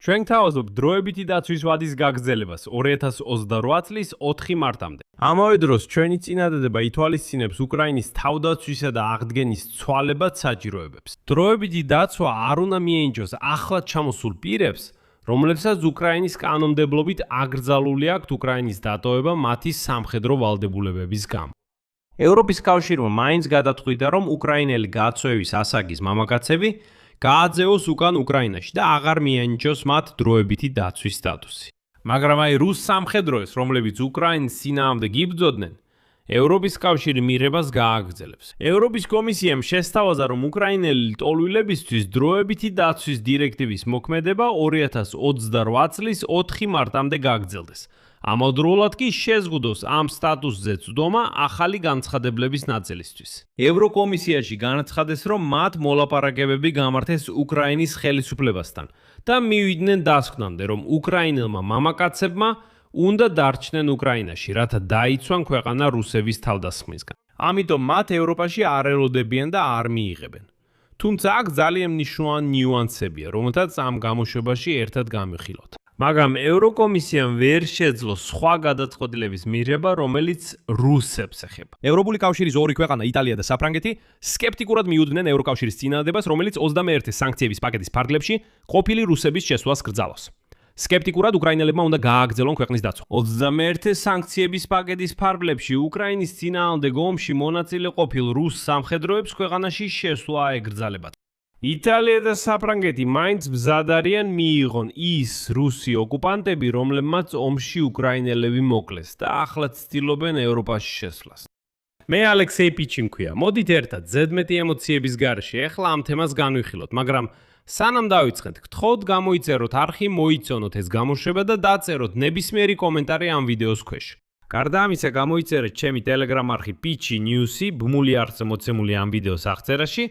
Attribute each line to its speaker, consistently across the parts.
Speaker 1: ჩვენ გთავაზობთ დროებითი დაცვის ვადის გაგრძელებას 2028 წლის 4 მარტამდე. ამავე დროს ჩვენი წინადადება ითვალისწინებს უკრაინის თავდაცვისა და აღდგენის ცვალებად საჭიროებებს. დროებითი დაცვა არ უნდა მიენიჭოს ახლად ჩამოსულ პირებს, რომლებსაც უკრაინის კანონმდებლობით აკრძალული აქვთ უკრაინის დატოვება მათი სამხედრო ვალდებულებების გამო. ევროპის კავშირმა მაინც გადაწყვიტა, რომ უკრაინელი გაწვევის ასაკის მამაკაცები გააძევოს უკან უკრაინაში და აღარ მიენიჭოს მათ დროებითი დაცვის სტატუსი. მაგრამ აი რუს სამხედროებს, რომლებიც უკრაინის წინააღმდეგ იბრძოდნენ, ევროპის კავშირი მიღებას გააგრძელებს. ევროპის კომისიამ შესთავაზა, რომ უკრაინელი ლტოლვილებისთვის დროებითი დაცვის დირექტივის მოქმედება 2028 წლის 4 მარტამდე გაგრძელდეს. ამავდროულად კი შეზღუდოს ამ სტატუსზე წვდომა ახალი განცხადებლების ნაწილისთვის. ევროკომისიაში განაცხადეს, რომ მათ მოლაპარაკებები გამართეს უკრაინის ხელისუფლებასთან და მივიდნენ დასკვნამდე, რომ უკრაინელმა მამაკაცებმა უნდა დარჩნენ უკრაინაში, რათა დაიცვან ქვეყანა რუსების თავდასხმისგან. ამიტომ მათ ევროპაში არ ელოდებიან და არ მიიღებენ. თუმცა აქ ძალიან მნიშვნელოვანი ნიუანსებია, რომელთაც ამ გამოშვებაში ერთად გამიხილოთ. მაგრამ ევროკომისიამ ვერ შეძლო სხვა გადაწყვეტილების მიღება, რომელიც რუსებს ეხება. ევროპული კავშირის ორი ქვეყანა, იტალია და საფრანგეთი, სკეპტიკურად მიუძვნენ ევროკავშირის წინადადებას, რომელიც 21 სანქციების პაკეტის ფარგლებში ყოფილი რუსების შესვლას კრძალავს. სკეპტიკურად უკრაინელებმა უნდა გააგრძელონ ქვეყნის დაცვა. 21 სანქციების პაკეტის ფარგლებში უკრაინის წინააღმდეგ ომში მონაწილე ყოფილ რუს სამხედროებს ქვეყანაში შესვლა ეკრძალებათ. იტალია და საფრანგეთი მაინც მზად არიან მიიღონ ის რუსი ოკუპანტები, რომლებმაც ომში უკრაინელები მოკლეს და ახლა ცდილობენ ევროპაში შესვლას. მე ალექსეი პიჩი მქვია. მოდით ერთად ზედმეტი ემოციების გარეშე ახლა ამ თემას განვიხილოთ, მაგრამ სანამ დავიწყეთ, გთხოვთ გამოიწეროთ არხი, მოიცონოთ ეს გამოშვება და დაწეროთ ნებისმიერი კომენტარი ამ ვიდეოს ქვეშ. გარდა ამისა, გამოიწერეთ ჩემი Telegram არხი Pitchy News-ი, ბმული არხზე მოცემული ამ ვიდეოს აღწერაში.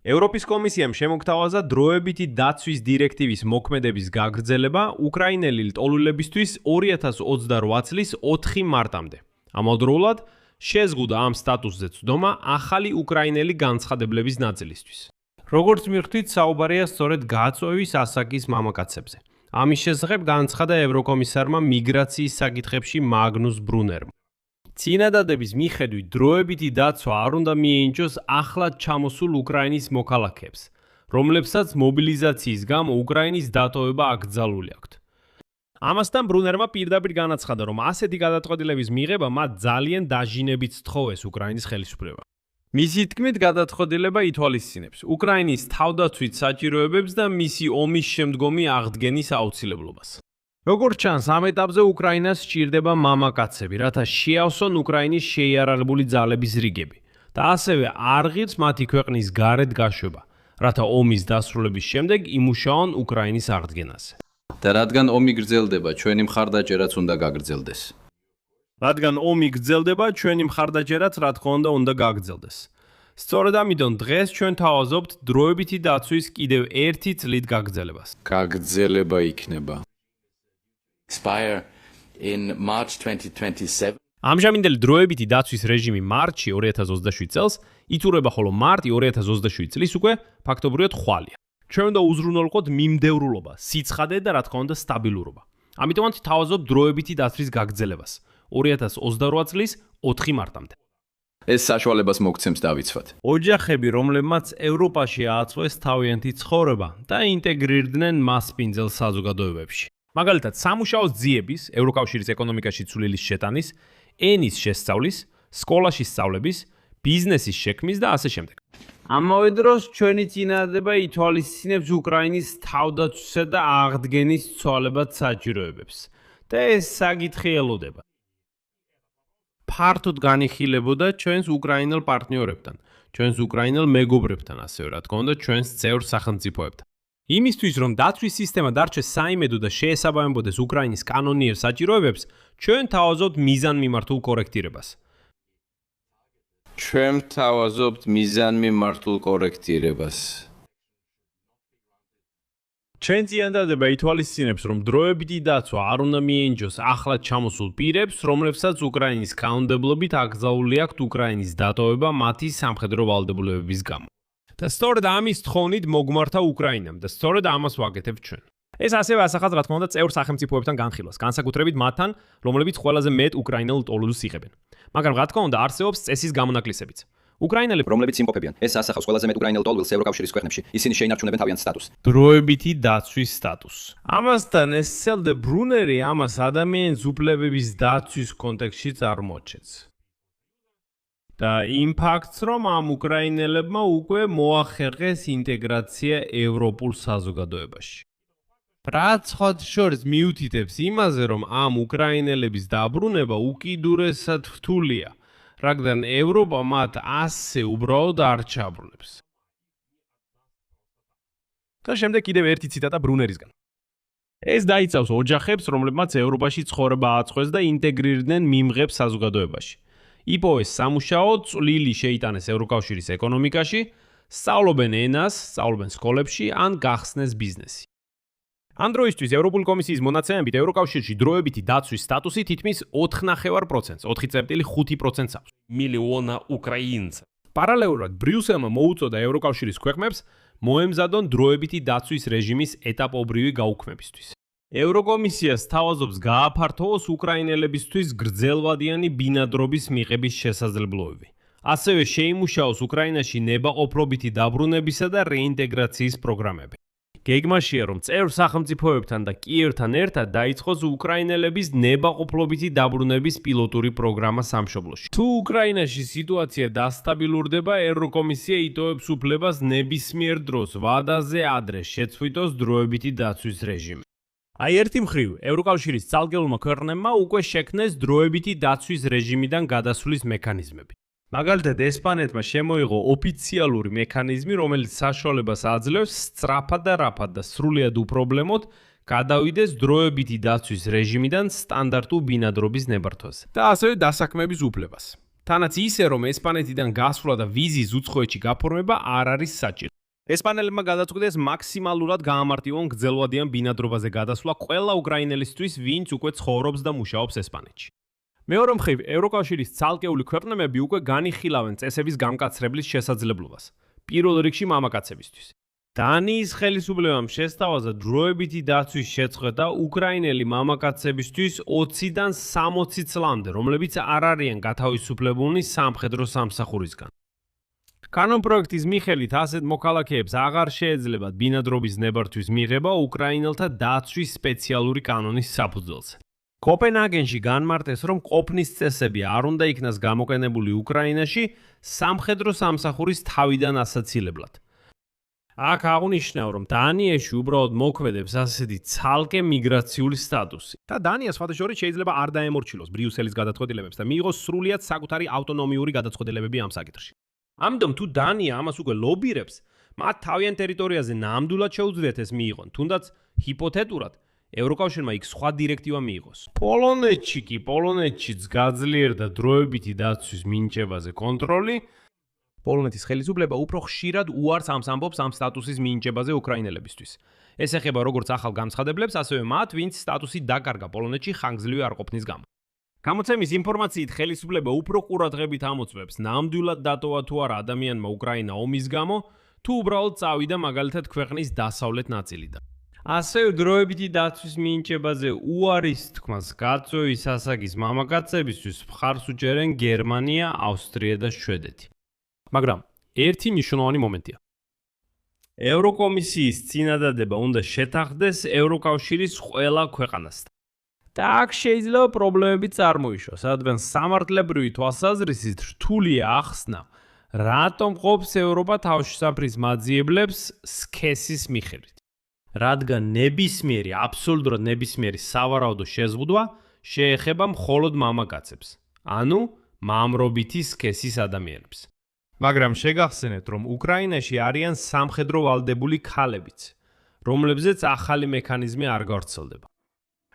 Speaker 1: ევროპის კომისიამ შემოგთავაზა დროებითი დაცვის დირექტივის მოქმედების გაგრძელება უკრაინელი ლტოლვილებისთვის 2028 წლის 4 მარტამდე. ამავდროულად შეზღუდა ამ სტატუსზე წვდომა ახალი უკრაინელი განცხადებლების ნაწილისთვის. როგორც მივხვდით, საუბარია სწორედ გაწვევის ასაკის მამაკაცებზე. ამის შესახებ განაცხადა ევროკომისარმა მიგრაციის საკითხებში მაგნუს ბრუნერმა. წინადადების მიხედვით დროებითი დაცვა არ უნდა მიენიჭოს ახლად ჩამოსულ უკრაინის მოქალაქეებს, რომლებსაც მობილიზაციის გამო უკრაინის დატოვება აკრძალული აქვთ. ამასთან ბრუნერმა პირდაპირ განაცხადა, რომ ასეთი გადაწყვეტილების მიღება მათ ძალიან დაჟინებით სთხოვეს უკრაინის ხელისუფლება. მისი თქმით, გადაწყვეტილება ითვალისწინებს უკრაინის თავდაცვით საჭიროებებს და მისი ომის შემდგომი აღდგენის აუცილებლობას. როგორც ჩანს, ამ ეტაპზე უკრაინას სჭირდება მამაკაცები, რათა შეავსონ უკრაინის შეიარაღებული ძალების რიგები და ასევე არ ღირს მათი ქვეყნის გარეთ გაშვება, რათა ომის დასრულების შემდეგ იმუშაონ უკრაინის აღდგენაზე.
Speaker 2: და რადგან ომი გრძელდება, ჩვენი მხარდაჭერაც უნდა გაგრძელდეს.
Speaker 1: რადგან ომი გრძელდება, ჩვენი მხარდაჭერაც რა თქმა უნდა გაგრძელდეს. სწორედ ამიტომ დღეს ჩვენ თავაზობთ დროებითი დაცვის კიდევ ერთი წლით გაგრძელებას.
Speaker 2: გაგრძელება იქნება.
Speaker 3: Expire in March 2027.
Speaker 1: ამჟამინდელი დროებითი დაცვის რეჟიმი მარტში 2027 წელს ითურება, ხოლო მარტი 2027 წლის უკვე ფაქტობრივად ხვალია. ჩვენ უნდა უზრუნველყოთ მიმდევრულობა, სიცხადე და რა თქმა უნდა სტაბილურობა. ამიტომაც თავაზობთ დროებითი დაცვის გაგრძელებას 2028 წლის 4 მარტამდე.
Speaker 2: ეს საშუალებას მოგცემს დავიცვათ.
Speaker 1: ოჯახები, რომლებმაც ევროპაში ააწვეს თავიანთი ცხოვრება და ინტეგრირდნენ მასპინძელ საზოგადოებებში. მაგალითად, სამუშაო ძიების, ევროკავშირის ეკონომიკაში ცვლილის შეტანის, ენის შესწავლის, სკოლაში სწავლების, ბიზნესის შექმნის და ასე შემდეგ. ამავე დროს ჩვენი წინადადება ითვალისწინებს უკრაინის თავდაცვისა და აღდგენის ცვალებად საჭიროებებს და ეს საკითხი ელოდება. ფართოდ განიხილებოდა ჩვენს უკრაინელ პარტნიორებთან, ჩვენს უკრაინელ მეგობრებთან, ასევე რა თქმა უნდა ჩვენს წევრ სახელმწიფოებთან. იმისთვის, რომ დაცვის სისტემა დარჩეს საიმედო და შეესაბამებოდეს უკრაინის კანონიერ საჭიროებებს, ჩვენ თავაზობთ მიზანმიმართულ კორექტირებას.
Speaker 2: ჩვენ თავაზობთ მიზანმიმართულ კორექტირებას.
Speaker 1: ჩვენ წინადადება ითვალისწინებს, რომ დროებითი დაცვა არ უნდა მიენიჭოს ახლად ჩამოსულ პირებს, რომლებსაც უკრაინის კანონმდებლობით აკრძალული აქვთ უკრაინის დატოვება მათი სამხედრო ვალდებულებების გამო. და სწორედ ამის თხოვნით მოგმართა უკრაინამ და სწორედ ამას ვაკეთებთ ჩვენ. ეს ასევე ასახავს რა თქმა უნდა წევრ სახელმწიფოებთან განხილვას, განსაკუთრებით მათთან, რომლებიც ყველაზე მეტ უკრაინელ ტოლოდს იღებენ. მაგრამ რა თქმა უნდა არსებობს წესის გამონაკლისებიც. უკრაინელები,
Speaker 4: რომლებიც იმყოფებიან, ეს ასახავს ყველაზე მეტ უკრაინელ ტოლვილს ევროკავშირის ქვეყნებში. ისინი შეინარჩუნებენ თავიანთ სტატუსს.
Speaker 1: დროებითი დაცვის სტატუსს. ამასთან ეს სელდე ბრუნერი ამას ადამიანის უფლებების დაცვის კონტექსტში წარმოაჩენს. და იმ ფაქტს, რომ ამ უკრაინელებმა უკვე მოახერხეს ინტეგრაცია ევროპულ საზოგადოებაში. რაც სხვა შორის მიუთითებს იმაზე, რომ ამ უკრაინელების დაბრუნება უკიდურესად რთულია, რადგან ევროპა მათ ასე უბრალოდ არ ჩაბრუნებს. და შემდეგ კიდევ ერთი ციტატა ბრუნერისგან. ეს დაიცავს ოჯახებს, რომლებმაც ევროპაში ცხოვრება აწყვეს და ინტეგრირდნენ მიმღებ საზოგადოებაში. იპოვეს სამუშაო, წვლილი შეიტანეს ევროკავშირის ეკონომიკაში, სწავლობენ ენას, სწავლობენ სკოლებში ან გახსნეს ბიზნესი. ამ დროისთვის ევროპული კომისიის მონაცემებით ევროკავშირში დროებითი დაცვის სტატუსი თითქმის 4,5%, 4,5% აქვს. მილიონა უკრაინცა. პარალელურად ბრიუსელმა მოუწოდა ევროკავშირის ქვეყნებს მოემზადონ დროებითი დაცვის რეჟიმის ეტაპობრივი გაუქმებისთვის. ევროკომისიას თავაზობს გააფართოვოს უკრაინელებისთვის გრძელვადიანი ბინადრობის მიღების შესაძლებლობები. ასევე შეიმუშაოს უკრაინაში ნებაყოფლობითი დაბრუნებისა და რეინტეგრაციის პროგრამები. გეგმაშია, რომ წევრ სახელმწიფოებთან და კიევთან ერთად დაიწყოს უკრაინელების ნებაყოფლობითი დაბრუნების პილოტური პროგრამა სამშობლოში. თუ უკრაინაში სიტუაცია დასტაბილურდება, ევროკომისია იტოვებს უფლებას ნებისმიერ დროს ვადაზე ადრე შეცვლითოს დროებითი დაცვის რეჟიმი. აი ერთი მხრივ, ევროკავშირის ძალგებულმა ქვეყნებმა უკვე შექმნეს დროებითი დაცვის რეჟიმიდან გადასვლის მექანიზმები. მაგალითად, ესპანეთმა შემოიღო ოფიციალური მექანიზმი, რომელიც საშუალებას აძლევს სწრაფად და რაფად და სრულიად უპრობლემოდ გადავიდეს დროებითი დაცვის რეჟიმიდან სტანდარტულ ბინადრობის ნებართვაზე და ასევე დასაქმების უფლებას. თანაც ისე, რომ ესპანეთიდან გასვლა და ვიზის უცხოეთში გაფორმება არ არის საჭირო. ესპანელებმა გადაწყვიტეს მაქსიმალურად გაამარტივონ გრძელვადიან ბინადრობაზე გადასვლა ყველა უკრაინელისთვის, ვინც უკვე ცხოვრობს და მუშაობს ესპანეთში. მეორე მხრივ, ევროკავშირის ცალკეული ქვეყნები უკვე განიხილავენ წესების გამკაცრებლის შესაძლებლობას, პირველ რიგში მამაკაცებისთვის. დანიის ხელისუფლებამ შესთავაზა დროებითი დაცვის შეწყვეტა უკრაინელი მამაკაცებისთვის 20-დან 60 წლამდე, რომლებიც არ არიან გათავისუფლებულნი სამხედრო სამსახურისგან. კანონპროექტის მიხედვით ასეთ მოქალაქეებს აღარ შეეძლებათ ბინადრობის ნებართვის მიღება უკრაინელთა დაცვის სპეციალური კანონის საფუძველზე. კოპენჰაგენში განმარტეს, რომ ყოფნის წესები არ უნდა იქნას გამოყენებული უკრაინაში სამხედრო სამსახურის თავიდან ასაცილებლად. აქ აღნიშნავ, რომ დანიაში უბრალოდ მოქმედებს ასეთი ცალკე მიგრაციული სტატუსი. და დანია სხვადასხვა შეიძლება არ დაემორჩილოს ბრიუსელის გადაწყვეტილებებს და მიიღოს სრულიად საკუთარი ავტონომიური გადაწყვეტილებები ამ საკითხში. ამიტომ თუ დანია ამას უკვე ლობირებს, მათ თავიანთ ტერიტორიაზე ნამდვილად შეუძლიათ ეს მიიღონ, თუნდაც ჰიპოთეტურად ევროკავშირმა იქ სხვა დირექტივა მიიღოს. პოლონეთშიც გაძლიერდა დროებითი დაცვის მინიჭებაზე კონტროლი. პოლონეთის ხელისუფლება უფრო ხშირად უარს ამბობს ამ სტატუსის მინიჭებაზე უკრაინელებისთვის. ეს ეხება როგორც ახალ განცხადებლებს, ასევე მათ, ვინც სტატუსი დაკარგა პოლონეთში ხანგრძლივი არ ყოფნის გამო. გამოცემის ინფორმაციით ხელისუფლება უფრო ყურადღებით ამოწმებს, ნამდვილად დატოვა თუ არა ადამიანმა უკრაინა ომის გამო, თუ უბრალოდ წავიდა მაგალითად ქვეყნის დასავლეთ ნაწილიდან. ასევე დროებითი დაცვის მინიჭებაზე უარის თქმას გაწვევის ასაკის მამაკაცებისთვის მხარს უჭერენ გერმანია, ავსტრია და შვედეთი. მაგრამ ერთი მნიშვნელოვანი მომენტია. ევროკომისიის წინადადება უნდა შეთანხმდეს ევროკავშირის ყველა ქვეყანასთან. და აქ შეიძლება პრობლემები წარმოიშოს, რადგან სამართლებრივი თვალსაზრისით რთულია ახსნა, რატომ ყოფს ევროპა თავშესაფრის მაძიებლებს სქესის მიხედვით. რადგან ნებისმიერი, აბსოლუტურად ნებისმიერი სავარაუდო შეზღუდვა შეეხება მხოლოდ მამაკაცებს, ანუ მამრობითი სქესის ადამიანებს. მაგრამ შეგახსენეთ, რომ უკრაინაში არიან სამხედრო ვალდებული ქალებიც, რომლებზეც ახალი მექანიზმი არ გავრცელდება.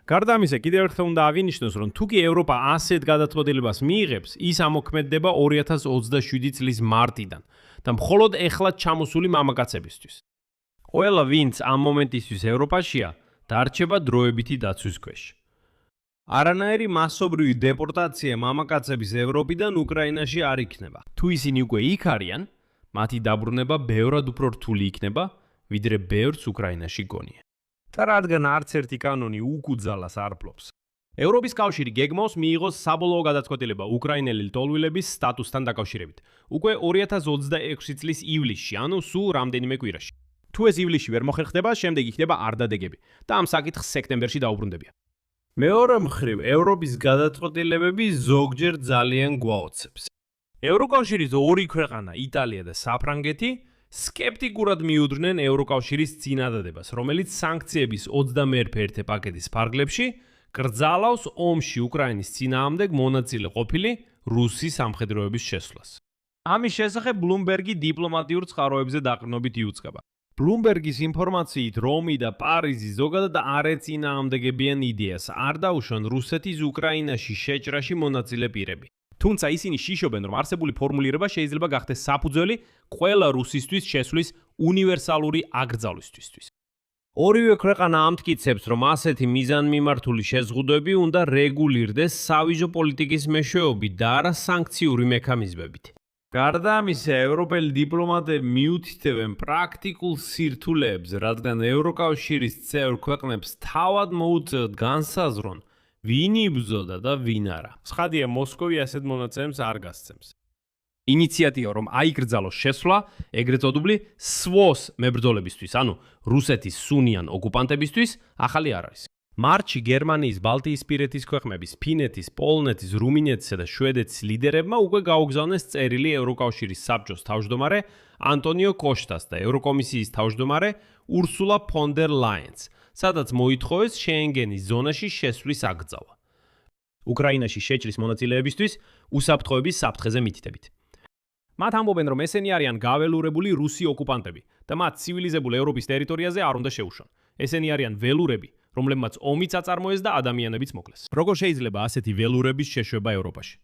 Speaker 1: გარდა ამისა, კიდევ ერთხელ უნდა აღინიშნოს, რომ თუ კი ევროპა ასეთ გადაწყვეტილებას მიიღებს, ის ამოქმედდება 2027 წლის მარტიდან და მხოლოდ ეხლა ჩამოსული მამაკაცებისთვის. ყველა, ვინც ამ მომენტისთვის ევროპაშია, დარჩება დროებითი დაცვის ქვეშ. არანაირი მასობრივი დეპორტაცია მამაკაცების ევროპიდან უკრაინაში არ იქნება. თუ ისინი უკვე იქ არიან, მათი დაბრუნება ბევრად უფრო რთული იქნება, ვიდრე ბევრს უკრაინაში გონია. და რადგან არც ერთი კანონი უკუძალას არ ფლობს. ევროპის კავშირი გეგმავს მიიღოს საბოლოო გადაწყვეტილება უკრაინელი ლტოლვილების სტატუსთან დაკავშირებით. უკვე 2026 წლის ივლისში, ანუ სულ რამდენიმე კვირაში. თუ ეს ივლისში ვერ მოხერხდება, შემდეგ იქნება არდადეგები და ამ საკითხს სექტემბერში დაუბრუნდებიან. მეორე მხრივ, ევროპის გადაწყვეტილებები ზოგჯერ ძალიან გვაოცებს. ევროკავშირის ორი ქვეყანა, იტალია და საფრანგეთი, სკეპტიკურად მიუძღვნენ ევროკავშირის წინადადებას, რომელიც სანქციების 21 პაკეტის ფარგლებში კრძალავს ომში უკრაინის წინააღმდეგ მონაწილე ყოფილი რუსის სამხედროების შესვლას. ამის შესახებ ბლუმბერგი დიპლომატიურ წყაროებზე დაყრდნობით იუწყება. ბლუმბერგის ინფორმაციით რომი და პარიზი ზოგადად არ ეწინააღმდეგებიან იდეას, არ დაუშვან რუსეთის უკრაინაში შეჭრაში მონაწილე პირები. თუმცა ისინი შიშობენ, რომ არსებული ფორმულირება შეიძლება გახდეს საფუძველი ყველა რუსისთვის შესვლის უნივერსალური აკრძალვისთვის. ორივე ქვეყანა ამტკიცებს, რომ ასეთი მიზანმიმართული შეზღუდვები უნდა რეგულირდეს სავიჟო პოლიტიკის მეშვეობით და არა სანქციური მექანიზმებით. გარდა ამისა, ევროპელი დიპლომატები მიუთითებენ პრაქტიკულ სირთულეებს, რადგან ევროკავშირის წევრ ქვეყნებს თავად მოუწევთ განსაზღვრონ, ვინ იბრძოდა და ვინ არა. ცხადია, მოსკოვი ასეთ მონაცემს არ გასცემს. ინიციატივა, რომ აიკრძალოს შესვლა, ეგრეთ წოდებული SWOS მებრძოლებისთვის, ანუ რუსეთის სუნიან ოკუპანტებისთვის, ახალი არ არის. მარტში გერმანიის, ბალტიისპირეთის ქვეყნების, ფინეთის, პოლონეთის, რუმინეთისა და შვედეთის ლიდერებმა უკვე გაუგზავნეს წერილი ევროკავშირის საბჭოს თავმჯდომარე ანტონიო კოშტას და ევროკომისიის თავმჯდომარე ურსულა ფონ დერ ლაიენს, სადაც მოითხოვეს შენგენის ზონაში შესვლის აკრძალვა. უკრაინაში შეჭრის მონაწილეებისთვის უსაფრთხოების საფრთხეზე მითითებით. მათ ამბობენ, რომ ესენი არიან გაველურებული რუსი ოკუპანტები და მათ ცივილიზებულ ევროპის ტერიტორიაზე არ უნდა შეუშვან. ესენი არიან ველურები, რომლებმაც ომიც აწარმოეს და ადამიანებიც მოკლეს. როგორ შეიძლება ასეთი ველურების შეშვება ევროპაში?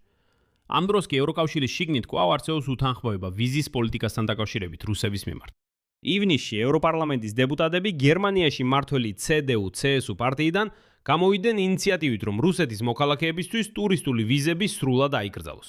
Speaker 1: ამ დროს კი ევროკავშირის შიგნით კვლავ არსებობს უთანხმოება ვიზის პოლიტიკასთან დაკავშირებით რუსების მიმართ. ივნისში ევროპარლამენტის დეპუტატები გერმანიაში მმართველი CDU-CSU პარტიიდან გამოვიდნენ ინიციატივით, რომ რუსეთის მოქალაქეებისთვის ტურისტული ვიზები სრულად აიკრძალოს.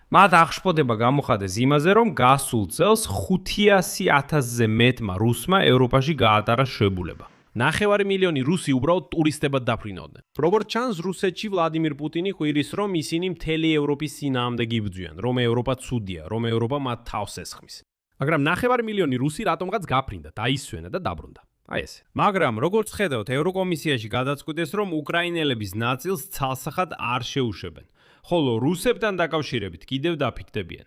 Speaker 1: მათ აღშფოთება გამოხადეს იმაზე, რომ გასულ წელს 500,000-ზე მეტმა რუსმა ევროპაში გაატარა შვებულება. 9 მილიონი რუსი უბრალოდ ტურისტებად დაფრინავდნენ. როგორც ჩანს, რუსეთში ვლადიმირ პუტინი ხვირის, რომ ისინი მთელი ევროპის წინააღმდეგ იბრძვიან, რომ ევროპა ცუდია, რომ ევროპა მათ თავს ესხმის. მაგრამ 9 მილიონი რუსი რატომღაც გაფრინდა, დაისვენა და დაბრუნდა. აი ესე. მაგრამ როგორც ხედავთ, ევროკომისიაში გადაწყვიტეს, რომ უკრაინელების ნაწილს ცალსახად არ შეუშვებენ, ხოლო რუსებთან დაკავშირებით კიდევ დაფიქდებიან.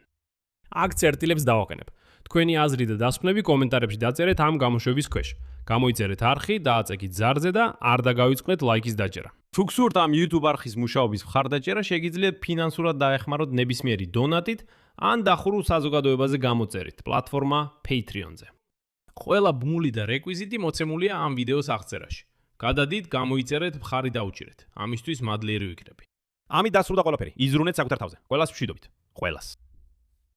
Speaker 1: აქ წერტილებს დავაყენებ. თქვენი აზრი და დასკვნები კომენტარებში დაწერეთ ამ გამოშვების ქვეშ. გამოიწერეთ არხი, დააწეკით ზარზე და არ დაგავიწყდეთ ლაიკის დაჭერა. თუ გსურთ ამ YouTube არხის მუშაობის მხარდაჭერა, შეგიძლიათ ფინანსურად დაეხმაროთ ნებისმიერი დონატით ან დახურულ საზოგადოებაზე გამოწერით პლატფორმა Patreon-ზე. ყველა ბმული და რეკვიზიტი მოცემულია ამ ვიდეოს აღწერაში. გადადით, გამოიწერეთ, მხარი დაუჭირეთ. ამისთვის მადლიერი ვიქნები. ამით დასრულდა ყველაფერი. იზრუნეთ საკუთარ თავზე. ყველას მშვიდობით. ყველას.